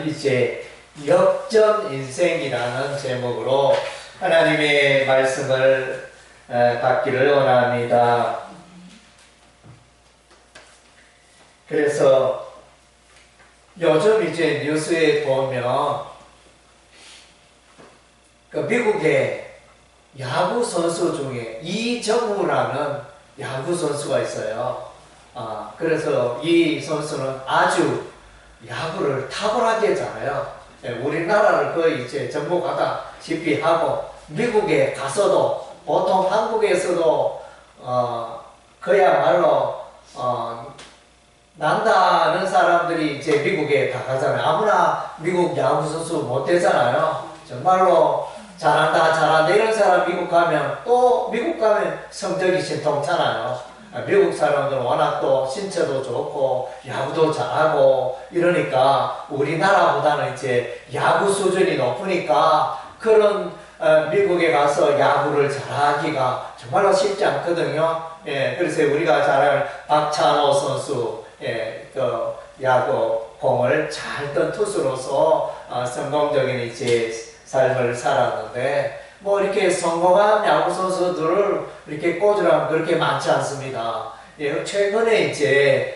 이제 역전 인생이라는 제목으로 하나님의 말씀을 받기를 원합니다. 그래서 요즘 이제 뉴스에 보면 그 미국의 야구 선수 중에 이정우라는 야구 선수가 있어요. 그래서 이 선수는 아주 야구를 탁월하게 잘해요. 우리나라를 거의 이제 정복하다시피 하고, 미국에 가서도 보통 한국에서도 그야말로 난다는 사람들이 이제 미국에 다 가잖아요. 아무나 미국 야구 선수 못 되잖아요. 정말로 잘한다 이런 사람 미국 가면, 또 미국 가면 성적이 신통찮아요. 미국 사람들은 워낙 또 신체도 좋고 야구도 잘하고 이러니까 우리나라보다는 이제 야구 수준이 높으니까 그런 미국에 가서 야구를 잘하기가 정말로 쉽지 않거든요. 그래서 우리가 잘 아는 박찬호 선수, 그 야구 공을 잘 던 투수로서 성공적인 이제 삶을 살았는데, 뭐 이렇게 성공한 야구 선수들을 이렇게 꽂으라면 그렇게 많지 않습니다. 최근에 이제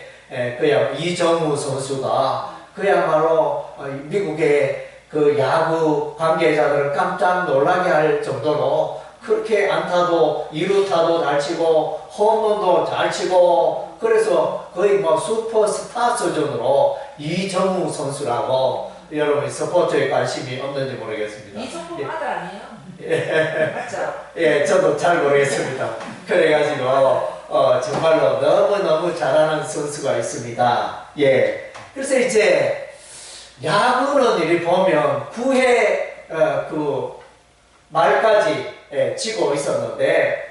이정우 선수가 그야말로 미국의 그 야구 관계자들을 깜짝 놀라게 할 정도로 그렇게 안타도 2루타도 잘 치고 홈런도 잘 치고, 그래서 거의 뭐 슈퍼스타 수준으로 이정우 선수라고, 여러분이 스포츠에 관심이 없는지 모르겠습니다. 이정우 아들 아니에요? 맞죠? 예, 저도 잘 모르겠습니다. 그래가지고 정말로 너무너무 잘하는 선수가 있습니다. 예. 그래서 이제 야구는 이렇게 보면 9회 그 말까지 치고 있었는데,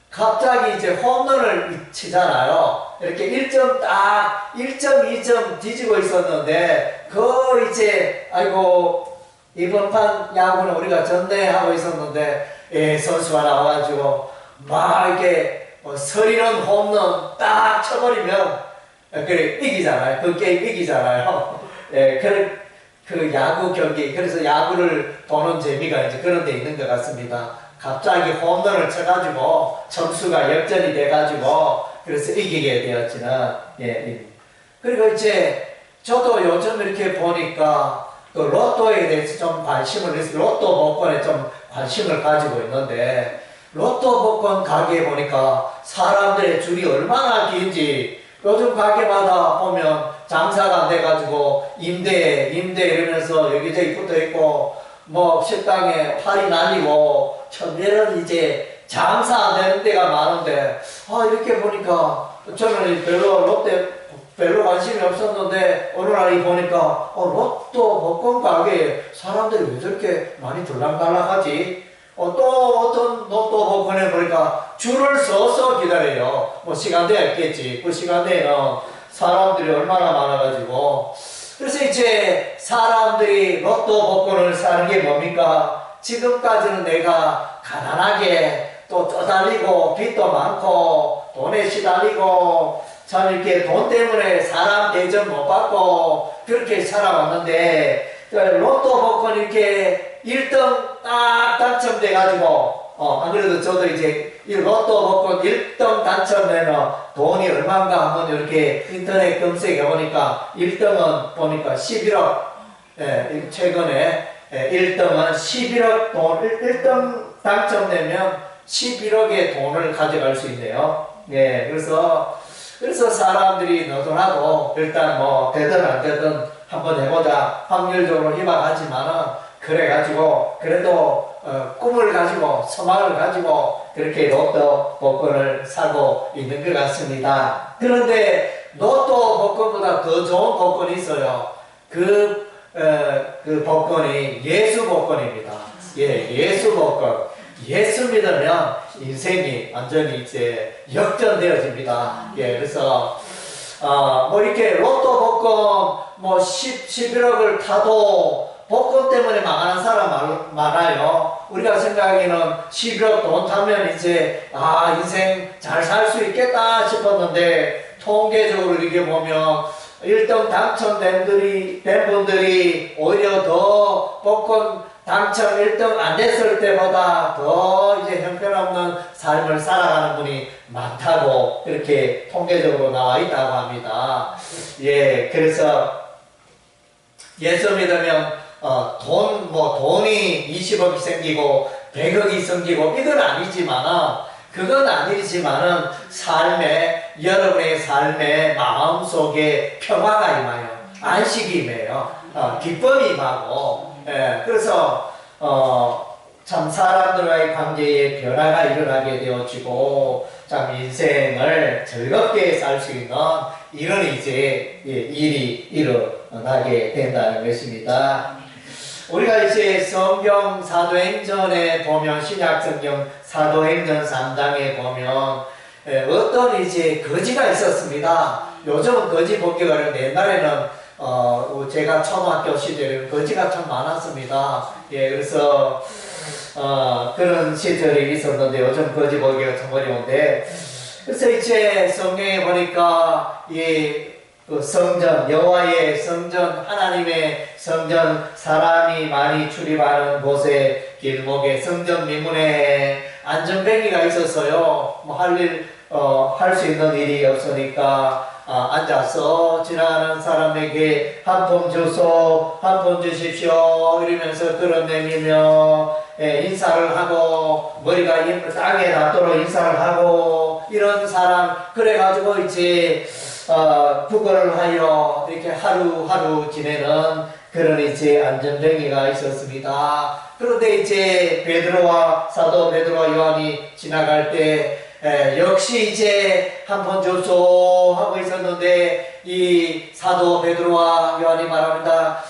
갑자기 이제 홈런을 치잖아요. 이렇게 1점 딱 1.2점 뒤지고 있었는데, 그 이제 아이고 이번 판 야구는 우리가 전대하고 있었는데, 선수가 나와가지고 막 이렇게 서리는 홈런 딱 쳐버리면 그래 이기잖아요. 그 게임 이기잖아요. 그 야구 경기, 그래서 야구를 보는 재미가 이제 그런 데 있는 것 같습니다. 갑자기 홈런을 쳐가지고 점수가 역전이 돼가지고 그래서 이기게 되었지는. 그리고 이제 저도 요즘 이렇게 보니까 그 로또에 대해서 좀 관심을 해서 로또 복권에 좀 관심을 가지고 있는데, 로또 복권 가게에 보니까 사람들의 줄이 얼마나 긴지, 요즘 가게마다 보면 장사가 안 돼가지고 임대 이러면서 여기저기 붙어있고, 뭐 식당에 팔이 날리고 천대는 이제 장사 안 되는 데가 많은데, 이렇게 보니까 저는 별로 관심이 없었는데, 어느 날이 보니까 로또 복권 가게에 사람들이 왜 저렇게 많이 들락날락하지? 또 어떤 로또 복권에 보니까 줄을 서서 기다려요. 뭐 시간대가 있겠지. 그 시간대에는 사람들이 얼마나 많아가지고. 그래서 이제 사람들이 로또 복권을 사는 게 뭡니까? 지금까지는 내가 가난하게 또 떠달리고 빚도 많고 돈에 시달리고 참 이렇게 돈 때문에 사람 대접 못 받고 그렇게 살아왔는데, 로또 복권 이렇게 1등 딱 당첨돼가지고, 안 그래도 저도 이제 이 로또 복권 1등 당첨되면 돈이 얼마인가 한번 이렇게 인터넷 검색해보니까 1등은 보니까 11억, 최근에 1등은 11억 돈, 1등 당첨되면 11억의 돈을 가져갈 수 있네요. 그래서 사람들이 너도나도 일단 뭐 되든 안 되든 한번 해보자 확률적으로 희망하지만은, 그래가지고 그래도 꿈을 가지고 소망을 가지고 그렇게 로또 복권을 사고 있는 것 같습니다. 그런데 로또 복권보다 더 좋은 복권이 있어요. 그 복권이 예수 복권입니다. 예수 복권. 예수 믿으면 인생이 완전히 이제 역전되어집니다. 그래서 뭐 이렇게 로또 복권 뭐 11억을 타도 복권 때문에 망하는 사람 많아요. 우리가 생각하기에는 11억 돈 타면 이제 인생 잘 살 수 있겠다 싶었는데, 통계적으로 이렇게 보면 1등 된 분들이 오히려 더 복권 당첨 1등 안 됐을 때보다 더 이제 형편없는 삶을 살아가는 분이 많다고 이렇게 통계적으로 나와 있다고 합니다. 예, 그래서 예수 믿으면 돈이 20억이 생기고 100억이 생기고 그건 아니지만은 여러분의 삶의 마음속에 평화가 임하여 안식이 임해요. 기쁨이 임하고, 예, 그래서 참 사람들과의 관계에 변화가 일어나게 되어지고 참 인생을 즐겁게 살 수 있는 이런 이제 일이 일어나게 된다는 것입니다. 우리가 이제 성경 사도행전에 보면 신약성경 사도행전 3장에 보면 어떤 이제 거지가 있었습니다. 요즘은 거지 보기가 어려운데 옛날에는 제가 초등학교 시절에는 거지가 참 많았습니다. 예, 그래서 그런 시절이 있었는데 요즘 거지 보기가 참 어려운데, 그래서 이제 성경에 보니까 그 성전, 여호와의 성전, 하나님의 성전, 사람이 많이 출입하는 곳에 길목에 성전 미문에 안전뱅이가 있었어요. 뭐 할 수 있는 일이 없으니까 앉아서 지나가는 사람에게 한 푼 주십시오 이러면서 끌어내밀며 인사를 하고 머리가 땅에 닿도록 인사를 하고 이런 사람, 그래가지고 이제 구걸을 하여 이렇게 하루하루 지내는 그런 이제 안전뱅이가 있었습니다. 그런데 이제 사도 베드로와 요한이 지나갈 때 역시 이제 한 번 줘서 하고 있었는데 이 사도 베드로와 요한이 말합니다.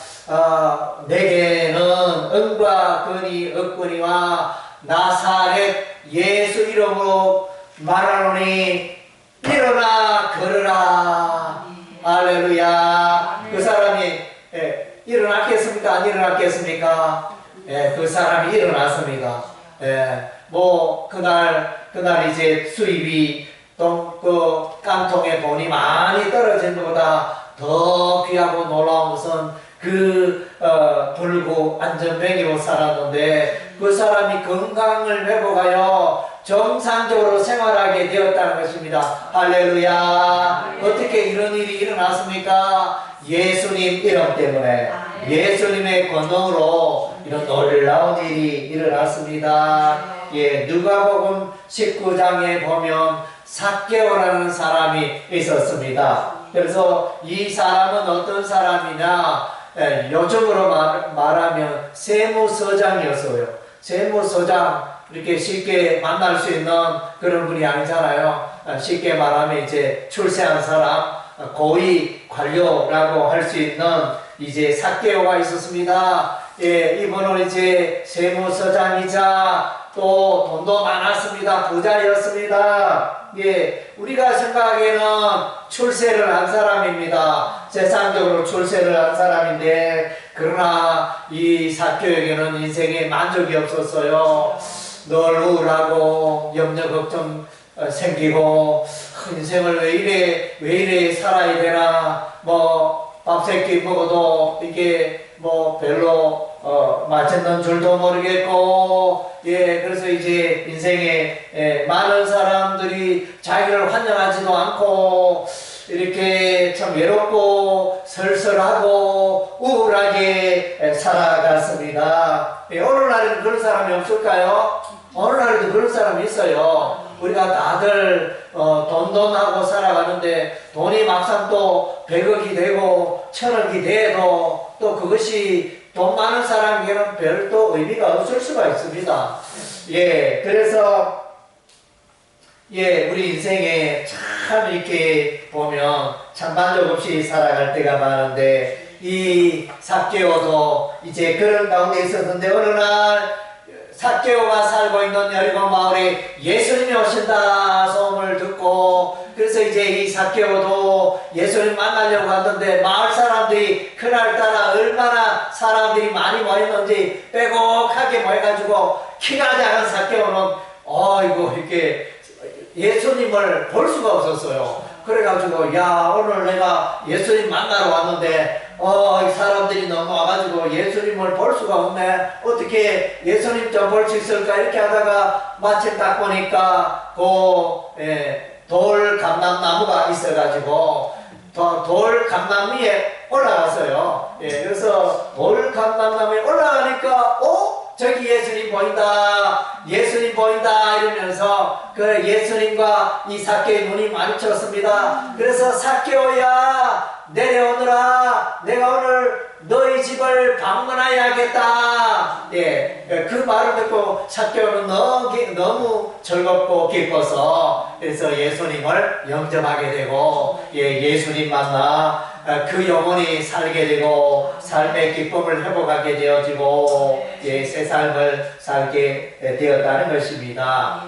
내게는 은과 금이 없거니와 나사렛 예수 이름으로 말하노니 일어나 걸으라. 할렐루야. 그 사람이 일어났겠습니까? 안 일어났겠습니까? 그 사람이 일어났습니다. 뭐 그날 이제 수입이 그 깡통에 돈이 많이 떨어진 것보다 더 귀하고 놀라운 것은 불구 안전뱅이로 살았는데 그 사람이 건강을 회복하여 정상적으로 생활하게 되었다는 것입니다. 할렐루야. 어떻게 이런 일이 일어났습니까? 예수님 이름 때문에, 예수님의 권능으로 이런 놀라운 일이 일어났습니다. 예, 누가복음 19장에 보면 삭개오라는 사람이 있었습니다. 그래서 이 사람은 어떤 사람이냐, 요즘으로 말하면 세무서장이었어요. 세무서장, 이렇게 쉽게 만날 수 있는 그런 분이 아니잖아요. 쉽게 말하면 이제 출세한 사람, 고위 관료라고 할 수 있는 이제 삭개오가 있었습니다. 예, 이분은 이제 세무서장이자 또 돈도 많았습니다. 부자였습니다. 예, 우리가 생각하기에는 출세를 한 사람입니다. 세상적으로 출세를 한 사람인데, 그러나 이 삭개오에게는 인생에 만족이 없었어요. 늘 우울하고 염려 걱정 생기고 인생을 왜 이래 살아야 되나, 뭐 밥 세 끼 먹어도 이게 뭐 별로 맛있는 줄도 모르겠고, 예, 그래서 이제 인생에 많은 사람들이 자기를 환영하지도 않고 이렇게 참 외롭고 쓸쓸하고 우울하게 살아갔습니다. 예, 어느 날에는 그런 사람이 없을까요? 어느 날에도 그런 사람이 있어요. 우리가 다들 돈돈하고 살아가는데 돈이 막상 또 100억이 되고 1000억이 돼도 또 그것이 돈 많은 사람에게는 별도 의미가 없을 수가 있습니다. 예, 그래서 예, 우리 인생에 참 이렇게 보면 참 만족 없이 살아갈 때가 많은데, 이 삭개오도 이제 그런 가운데 있었는데 어느 날 삭개오가 살고 있는 여리고 마을에 예수님이 오신다 소문을 듣고, 그래서 이제 이 삭개오도 예수님 만나려고 갔는데 마을 사람들이 그날따라 얼마나 사람들이 많이 모였는지 빼곡하게 모여가지고 키가 작은 삭개오는 이렇게 예수님을 볼 수가 없었어요. 그래가지고 야 오늘 내가 예수님 만나러 왔는데 이 사람들이 너무 와가지고 예수님을 볼 수가 없네. 어떻게 예수님 좀 볼 수 있을까 이렇게 하다가 마침 딱 보니까 돌 감람나무가 있어가지고 돌 감람 위에 올라갔어요. 그래서 돌 감람나무에 올라가니까 저기 예수님 보인다, 예수님 보인다 이러면서 그 예수님과 이 삭개오의 눈이 마주쳤습니다. 그래서 삭개오야 내려오너라, 내가 오늘 너희 집을 방문하여야겠다. 그 말을 듣고 삭개오는 너무 즐겁고 기뻐서 그래서 예수님을 영접하게 되고 예수님 만나 그 영혼이 살게 되고 삶의 기쁨을 회복하게 되어지고 새 삶을 살게 되었다는 것입니다.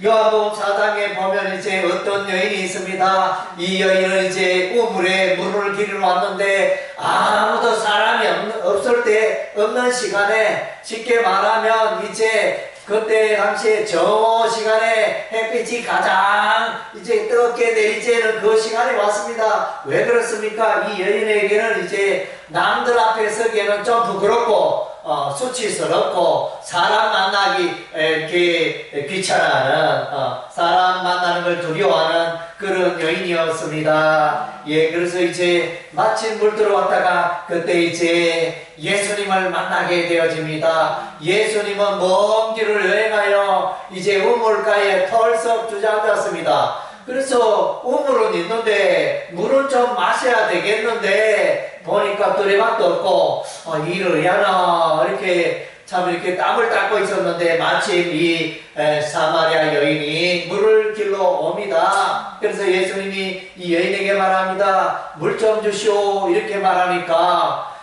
요한복음 4장에 보면 이제 어떤 여인이 있습니다. 이 여인은 이제 우물에 물을 기르러 왔는데 아무도 사람이 없을 때 없는 시간에 쉽게 말하면 이제 그때 당시에 정오 시간에 햇빛이 가장 이제 뜨겁게 내리쬐는 그 시간이 왔습니다. 왜 그렇습니까? 이 여인에게는 이제 남들 앞에 서기에는 좀 부끄럽고 수치스럽고 사람 만나기 이렇게 귀찮아하는 사람 만나는 걸 두려워하는 그런 여인이었습니다. 그래서 이제 마침 물 들어왔다가 그때 이제 예수님을 만나게 되어집니다. 예수님은 먼 길을 여행하여 이제 우물가에 털썩 주저앉았습니다. 그래서 우물은 있는데 물은 좀 마셔야 되겠는데 보니까 두레박도 없고 이를 야나 이렇게 참 이렇게 땀을 닦고 있었는데 마침 이 사마리아 여인이 물을 길러 옵니다. 그래서 예수님이 이 여인에게 말합니다. 물 좀 주시오 이렇게 말하니까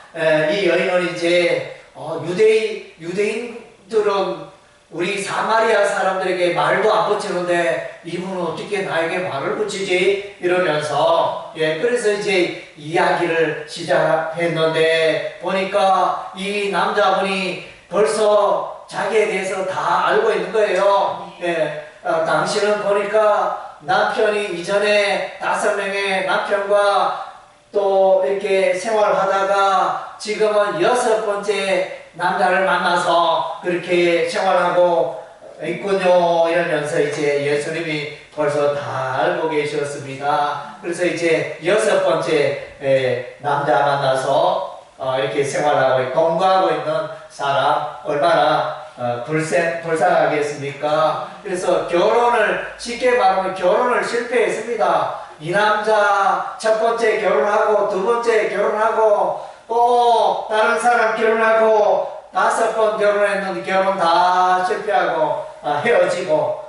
이 여인은 이제 유대인들은 우리 사마리아 사람들에게 말도 안 붙이는데 이분은 어떻게 나에게 말을 붙이지? 이러면서 그래서 이제 이야기를 시작했는데 보니까 이 남자분이 벌써 자기에 대해서 다 알고 있는 거예요. 당신은 보니까 남편이 이전에 5명의 남편과 또 이렇게 생활하다가 지금은 6번째 남자를 만나서 그렇게 생활하고 있군요 이러면서 이제 예수님이 벌써 다 알고 계셨습니다. 그래서 이제 6번째 남자 만나서 이렇게 생활하고 동거하고 있는 사람 얼마나 불쌍하겠습니까? 그래서 결혼을 쉽게 말하면 결혼을 실패했습니다. 이 남자 첫 번째 결혼하고 두 번째 결혼하고 또 다른 사람 결혼하고 5번 결혼했는데 결혼 다 실패하고 헤어지고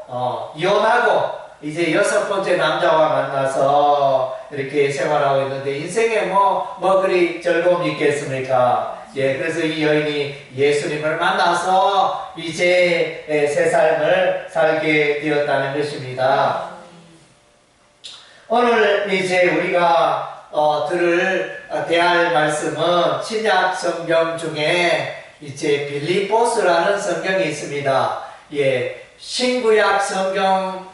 이혼하고 이제 6번째 남자와 만나서 이렇게 생활하고 있는데 인생에 뭐 그리 즐거움이 있겠습니까? 그래서 이 여인이 예수님을 만나서 이제 새 삶을 살게 되었다는 것입니다. 오늘 이제 우리가 대할 말씀은 신약 성경 중에 이제 빌립보스라는 성경이 있습니다. 신구약 성경은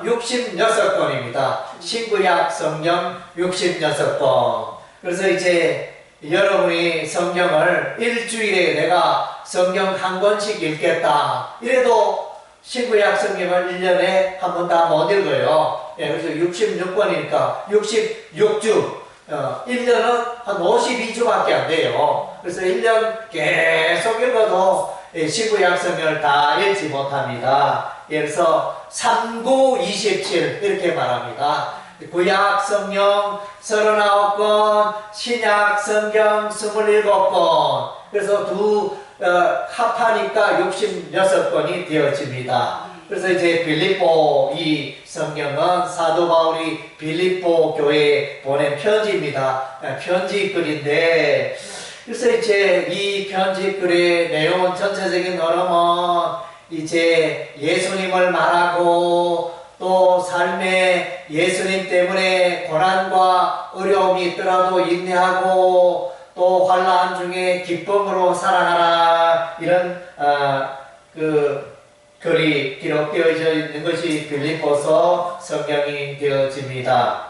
66권입니다. 신구약 성경 66권. 그래서 이제 여러분이 성경을 일주일에 내가 성경 한 권씩 읽겠다. 이래도 신구약 성경을 1년에 한 번 다 못 읽어요. 그래서 66권이니까 66주. 1년은 한 52주밖에 안 돼요. 그래서 1년 계속 읽어도 신구약 성경을 다 읽지 못합니다. 그래서 3927 이렇게 말합니다. 구약 성경 39권, 신약 성경 27권. 그래서 합하니까 66권이 되어집니다. 그래서 이제 빌립보 이 성경은 사도 바울이 빌립보 교회에 보낸 편지입니다. 편지글인데 그래서 이제 이 편지글의 내용은 전체적인 흐름은 이제 예수님을 말하고 또 삶에 예수님 때문에 고난과 어려움이 있더라도 인내하고 또 환난 중에 기쁨으로 살아가라 이런 글이 기록되어 있는 것이 빌립보서 성경이 되어집니다.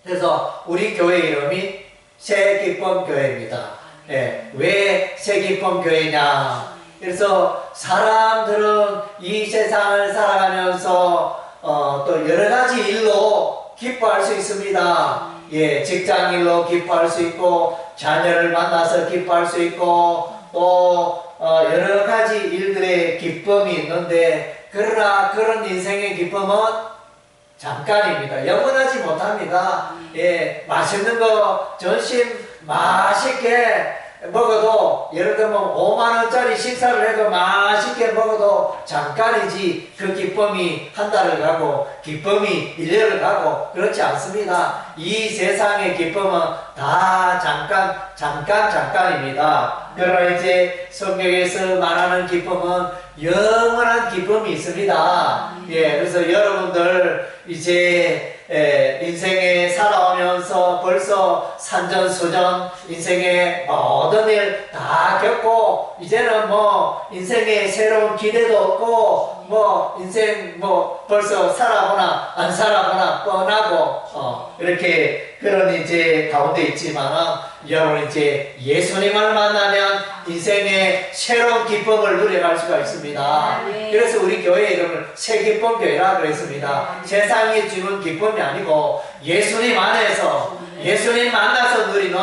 그래서 우리 교회 이름이 새기쁨 교회입니다. 예, 왜 새기쁨 교회냐? 그래서 사람들은 이 세상을 살아가면서 또 여러 가지 일로 기뻐할 수 있습니다. 예, 직장 일로 기뻐할 수 있고, 자녀를 만나서 기뻐할 수 있고, 또 여러 가지 일들의 기쁨이 있는데, 그러나 그런 인생의 기쁨은 잠깐입니다. 영원하지 못합니다. 예, 맛있는 거 전심 맛있게 먹어도, 예를 들면 5만원짜리 식사를 해도 맛있게 먹어도 잠깐이지, 그 기쁨이 한 달을 가고 기쁨이 1년을 가고 그렇지 않습니다. 이 세상의 기쁨은 다 잠깐입니다. 그러나 이제 성경에서 말하는 기쁨은 영원한 기쁨이 있습니다. 예, 그래서 여러분들 이제 인생에 살아오면서 벌써 산전수전, 인생의 모든 일 다 겪고, 이제는 뭐 인생에 새로운 기대도 없고, 뭐 인생 뭐 벌써 살아보나 안 살아보나 뻔하고 이렇게 그런 이제 가운데 있지만, 여러분 이제 예수님을 만나면 인생의 새로운 기쁨을 누려갈 수가 있습니다. 그래서 우리 교회 이름을 새기쁨 교회라 그랬습니다. 세상이 주는 기쁨이 아니고 예수님 안에서, 예수님 만나서 누리는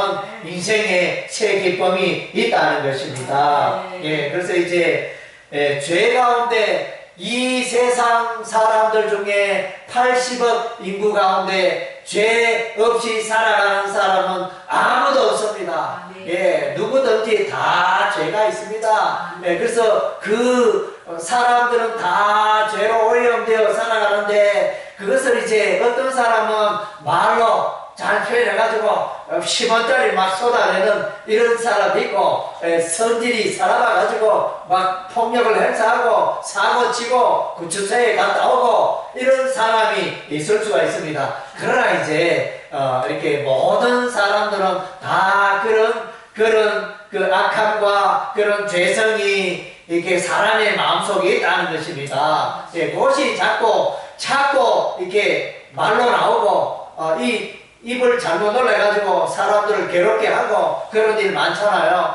인생의 새 기쁨이 있다는 것입니다. 예, 그래서 이제 죄 가운데, 이 세상 사람들 중에 80억 인구 가운데 죄 없이 살아가는 사람은 아무도 없습니다. 예, 누구든지 다 죄가 있습니다. 예, 그래서 그 사람들은 다 죄로 오염되어 살아가는데, 그것을 이제 어떤 사람은 말로 잘 표현해가지고 10원짜리 막 쏟아내는 이런 사람이 있고, 성질이 살아가지고 막 폭력을 행사하고 사고치고 구치소에 갔다 오고 이런 사람이 있을 수가 있습니다. 그러나 이제 이렇게 모든 사람들은 다 그런 그 악함과 그런 죄성이 이렇게 사람의 마음속에 있다는 것입니다. 예, 그것이 자꾸 이렇게 말로 나오고 입을 잘못 놀래가지고 사람들을 괴롭게 하고 그런 일 많잖아요.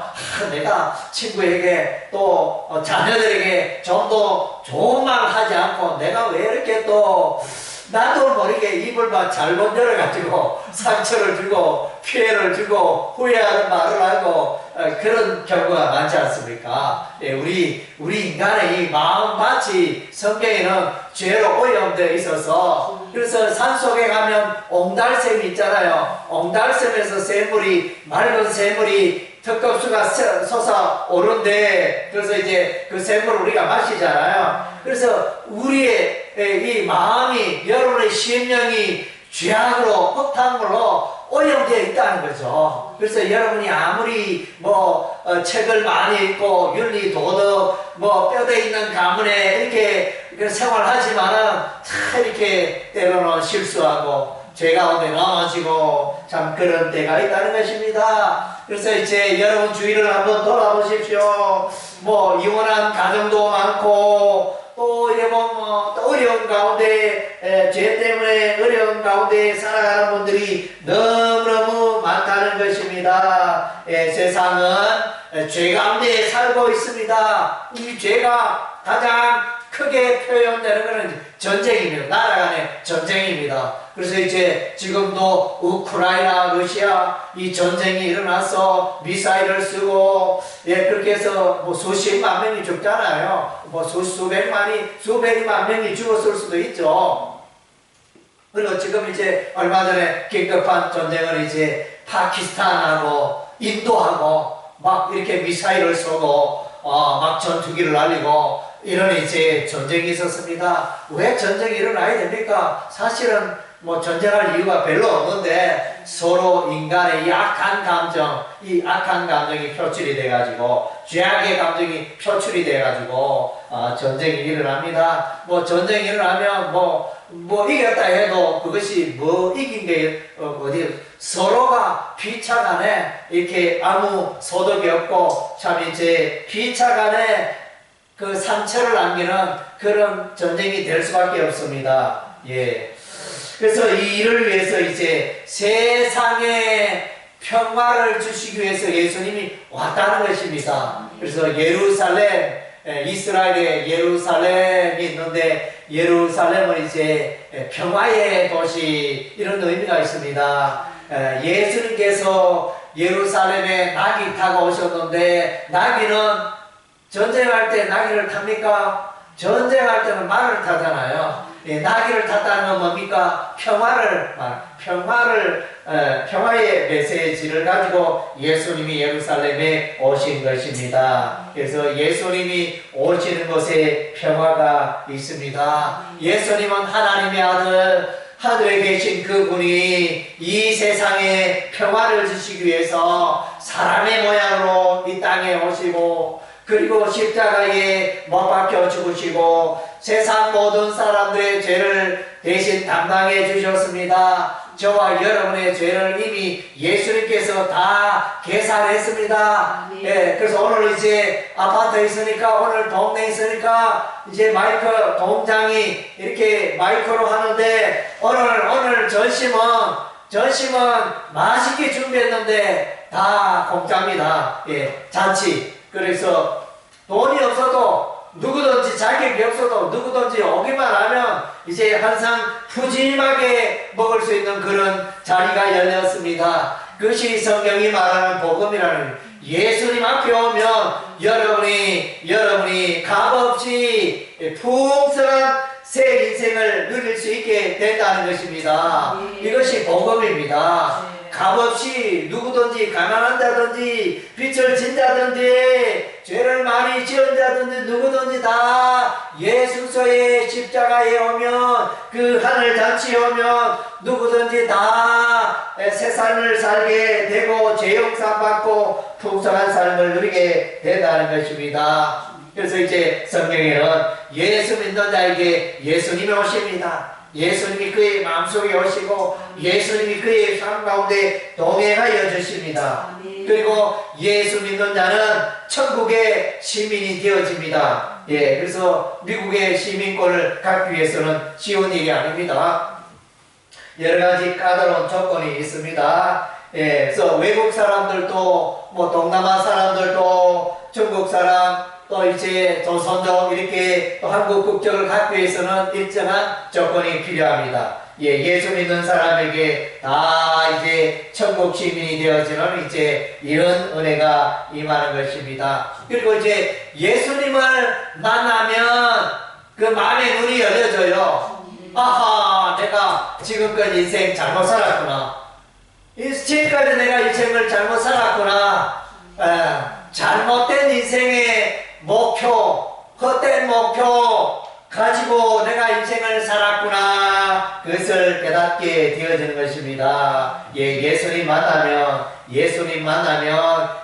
내가 친구에게 또 자녀들에게 좀 더 좋은 말 하지 않고 내가 왜 이렇게 또 나도 모르게 입을 막 잘못 열어가지고 상처를 주고 피해를 주고 후회하는 말을 하고 그런 경우가 많지 않습니까? 예, 우리 인간의 이 마음밭이 성경에는 죄로 오염되어 있어서, 그래서 산속에 가면 옹달샘이 있잖아요. 옹달샘에서 맑은 샘물이 턱겁수가 솟아오른데, 그래서 이제 그 샘물을 우리가 마시잖아요. 그래서 우리의 이 마음이, 여러분의 심령이 죄악으로, 흙탕물로 오염되어 있다는 거죠. 그래서 여러분이 아무리 책을 많이 읽고 윤리, 도덕, 뼈대 있는 가문에 이렇게 생활하지만은 참 이렇게 때로는 실수하고 죄 가운데 넘어지고 참 그런 때가 있다는 것입니다. 그래서 이제 여러분 주위를 한번 돌아보십시오. 이혼한 가정도 많고, 또 이래 보면 또 어려운 가운데, 죄 때문에 어려운 가운데 살아가는 분들이 너무너무 많다는 것입니다. 세상은 죄 가운데 살고 있습니다. 이 죄가 가장 크게 표현되는 것은 전쟁입니다. 나라 간의 전쟁입니다. 그래서 이제 지금도 우크라이나, 러시아 이 전쟁이 일어나서 미사일을 쓰고, 그렇게 해서 수십만 명이 죽잖아요. 수백만 명이 죽었을 수도 있죠. 그리고 지금 이제 얼마 전에 긴급한 전쟁을 이제 파키스탄하고 인도하고 막 이렇게 미사일을 쏘고 막 전투기를 날리고 이런 이제 전쟁이 있었습니다. 왜 전쟁이 일어나야 됩니까? 사실은 전쟁할 이유가 별로 없는데 서로 인간의 이 악한 감정이 표출이 돼가지고, 죄악의 감정이 표출이 돼가지고 전쟁이 일어납니다. 전쟁이 일어나면 이겼다 해도 그것이 이긴 게 어디, 서로가 피차간에 이렇게 아무 소득이 없고 참 이제 피차간에 그 상처를 남기는 그런 전쟁이 될 수밖에 없습니다. 예. 그래서 이 일을 위해서 이제 세상에 평화를 주시기 위해서 예수님이 왔다는 것입니다. 그래서 예루살렘, 이스라엘에 예루살렘이 있는데 예루살렘은 이제 평화의 도시 이런 의미가 있습니다. 예수님께서 예루살렘에 나귀 타고 오셨는데 나귀는 전쟁할 때 나귀를 탑니까? 전쟁할 때는 말을 타잖아요. 나귀를 탔다는 건 뭡니까? 평화의 메시지를 가지고 예수님이 예루살렘에 오신 것입니다. 그래서 예수님이 오시는 곳에 평화가 있습니다. 예수님은 하나님의 아들, 하늘에 계신 그분이 이 세상에 평화를 주시기 위해서 사람의 모양으로 이 땅에 오시고 그리고 십자가에 못 박혀 죽으시고 세상 모든 사람들의 죄를 대신 담당해 주셨습니다. 저와 여러분의 죄를 이미 예수님께서 다 계산했습니다. 예, 그래서 오늘 이제 아파트에 있으니까 오늘 동네에 있으니까 이제 마이크 동장이 이렇게 마이크로 하는데 오늘 전심은 맛있게 준비했는데 다 공짜입니다. 예, 잔치. 그래서 돈이 없어도 누구든지 자격이 없어도 누구든지 오기만 하면 이제 항상 푸짐하게 먹을 수 있는 그런 자리가 열렸습니다. 그것이 성경이 말하는 복음이라는 예수님 앞에 오면 여러분이 값없이 풍성한 새 인생을 누릴 수 있게 된다는 것입니다. 이것이 복음입니다. 값없이 누구든지 가난한 자든지 빚을 진 자든지 죄를 많이 지은 자든지 누구든지 다 예수서의 십자가에 오면 그 하늘 잔치에 오면 누구든지 다 새 삶을 살게 되고 죄 용서 받고 풍성한 삶을 누리게 된다는 것입니다. 그래서 이제 성경에는 예수 믿는 자에게 예수님이 오십니다. 예수님이 그의 마음속에 오시고 예수님이 그의 삶 가운데 동행하여 주십니다. 그리고 예수 믿는 자는 천국의 시민이 되어집니다. 예, 그래서 미국의 시민권을 갖기 위해서는 쉬운 일이 아닙니다. 여러 가지 까다로운 조건이 있습니다. 예, 그래서 외국 사람들도 뭐 동남아 사람들도 중국 사람 또 이제 조선족 이렇게 또 한국 국적을 갖기 위해서는 일정한 조건이 필요합니다. 예, 예수 믿는 사람에게 다 이제 천국 시민이 되어지는 이제 이런 은혜가 임하는 것입니다. 그리고 이제 예수님을 만나면 그 마음의 눈이 열려져요. 아하, 내가 지금껏 인생 잘못 살았구나. 지금까지 내가 인생을 잘못 살았구나. 잘못된 인생의 목표, 헛된 목표 가지고 내가 인생을 살았구나. 그것을 깨닫게 되어지는 것입니다. 예, 예수님 만나면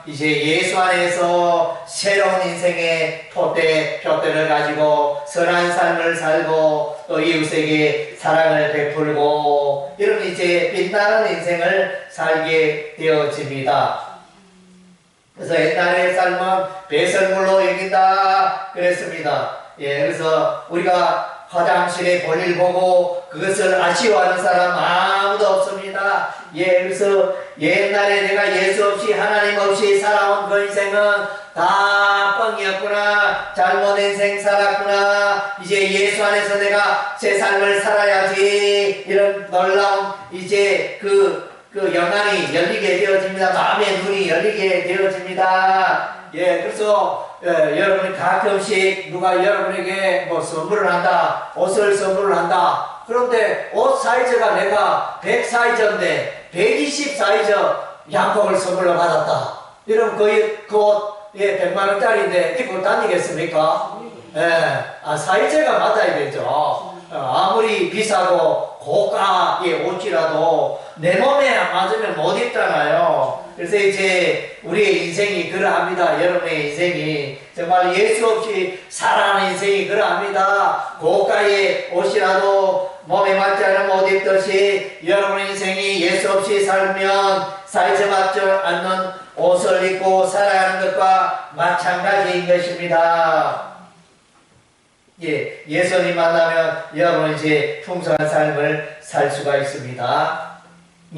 이제 예수 안에서 새로운 인생의 표대를 가지고 선한 삶을 살고 또 이웃에게 사랑을 베풀고 이런 이제 빛나는 인생을 살게 되어집니다. 그래서 옛날의 삶은 배설물로 여긴다 그랬습니다. 예, 그래서 우리가 화장실에 볼일 보고 그것을 아쉬워하는 사람 아무도 없습니다. 예, 그래서 옛날에 내가 예수 없이 하나님 없이 살아온 그 인생은 다 뻥이었구나. 잘못 인생 살았구나. 이제 예수 안에서 내가 새 삶을 살아야지. 이런 놀라운 이제 그 영안이 열리게 되어집니다. 마음의 눈이 열리게 되어집니다. 예, 그래서 여러분이 가끔씩 누가 여러분에게 뭐 선물을 한다, 옷을 선물을 한다. 그런데 옷 사이즈가 내가 100 사이즈인데 120 사이즈 양복을 선물로 받았다. 이러면 그 옷 100만 원짜리인데 입고 다니겠습니까? 예, 사이즈가 맞아야 되죠. 아무리 비싸고 고가의 옷이라도 내 몸에 안 맞으면 못 입잖아요. 그래서 이제 우리의 인생이 그러합니다. 여러분의 인생이 정말 예수 없이 살아가는 인생이 그러합니다. 고가의 옷이라도 몸에 맞지 않은 옷 입듯이 여러분의 인생이 예수 없이 살면 사이즈 맞지 않는 옷을 입고 살아가는 것과 마찬가지인 것입니다. 예, 예수님 만나면 여러분 이제 풍성한 삶을 살 수가 있습니다.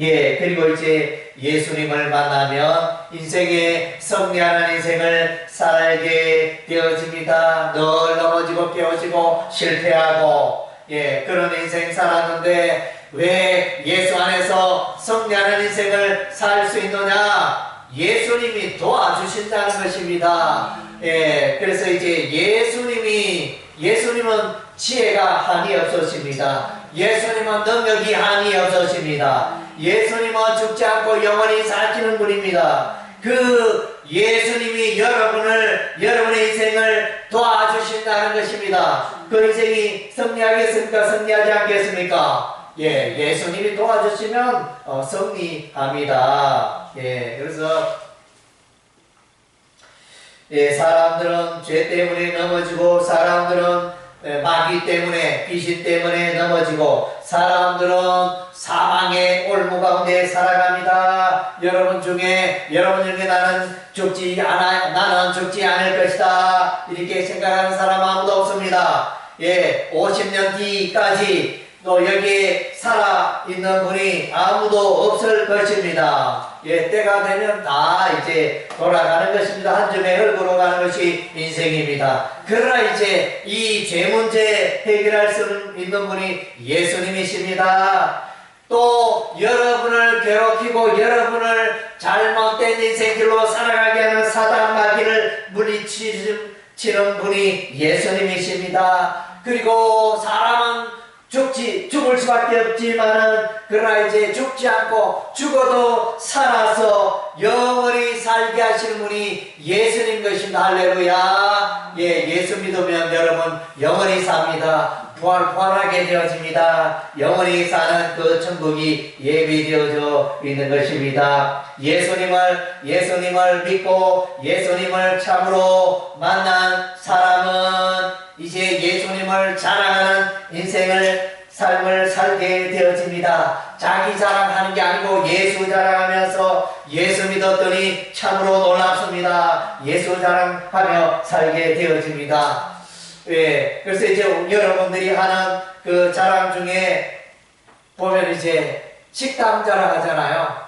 예, 그리고 이제 예수님을 만나면 인생에 승리하는 인생을 살게 되어집니다. 늘 넘어지고 깨어지고 실패하고, 예, 그런 인생 살았는데 왜 예수 안에서 승리하는 인생을 살 수 있느냐? 예수님이 도와주신다는 것입니다. 예, 그래서 이제 예수님은 지혜가 한이 없으십니다. 예수님은 능력이 한이 없으십니다. 예수님은 죽지 않고 영원히 사시는 분입니다. 그 예수님이 여러분의 인생을 도와주신다는 것입니다. 그 인생이 승리하겠습니까? 승리하지 않겠습니까? 예, 예수님이 도와주시면 승리합니다. 예, 그래서 예, 사람들은 죄 때문에 넘어지고, 사람들은 마귀 때문에, 귀신 때문에 넘어지고, 사람들은 사망의 올무 가운데 살아갑니다. 여러분 중에 나는 죽지 않을 것이다, 이렇게 생각하는 사람 아무도 없습니다. 예, 50년 뒤까지 또 여기에 살아있는 분이 아무도 없을 것입니다. 예, 때가 되면 다 이제 돌아가는 것입니다. 한 줌의 흙으로 가는 것이 인생입니다. 그러나 이제 이 죄 문제 해결할 수 있는 분이 예수님이십니다. 또 여러분을 괴롭히고 여러분을 잘못된 인생길로 살아가게 하는 사단 마귀를 물리치는 분이 예수님이십니다. 그리고 사람은 죽을 수밖에 없지만은, 그러나 이제 죽지 않고 죽어도 살아서 영원히 살게 하시는 분이 예수님 것입니다. 할렐루야. 예, 예수 믿으면 여러분 영원히 삽니다. 부활하게 되어집니다. 영원히 사는 그 천국이 예비되어져 있는 것입니다. 예수님을 믿고 예수님을 참으로 만난 사람은 이제 예수님을 자랑하는 삶을 살게 되어집니다. 자기 자랑하는 게 아니고 예수 자랑하면서 예수 믿었더니 참으로 놀랍습니다. 예수 자랑하며 살게 되어집니다. 예, 그래서 이제 여러분들이 하는 그 자랑 중에 보면 이제 식당 자랑하잖아요.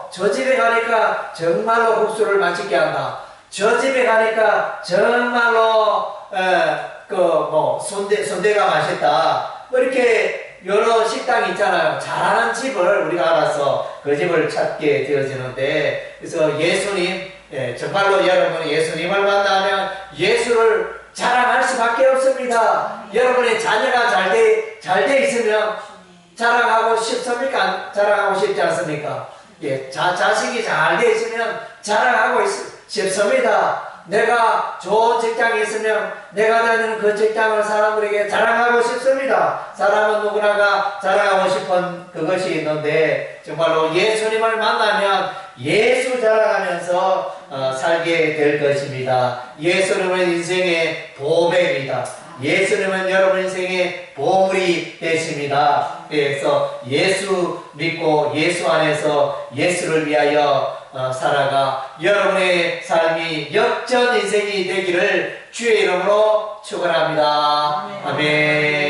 저 집에 가니까 정말로 국수를 맛있게 한다. 저 집에 가니까 정말로 순대가 맛있다. 뭐 이렇게 여러 식당이 있잖아요. 잘하는 집을 우리가 알아서 그 집을 찾게 되어지는데, 그래서 예수님, 예, 정말로 여러분이 예수님을 만나면 예수를 자랑할 수밖에 없습니다. 여러분의 자녀가 잘 돼 있으면 자랑하고 싶습니까? 자랑하고 싶지 않습니까? 예, 자식이 잘 돼 있으면 자랑하고 싶습니다. 내가 좋은 직장에 있으면 내가 다니는 그 직장을 사람들에게 자랑하고 싶습니다. 사람은 누구나가 자랑하고 싶은 그것이 있는데, 정말로 예수님을 만나면 예수 자랑하면서 살게 될 것입니다. 예수님은 인생의 보배입니다. 예수님은 여러분 인생의 보물이 되십니다. 그래서 예수 믿고 예수 안에서 예수를 위하여 살아가 여러분의 삶이 역전 인생이 되기를 주의 이름으로 축원합니다. 아멘.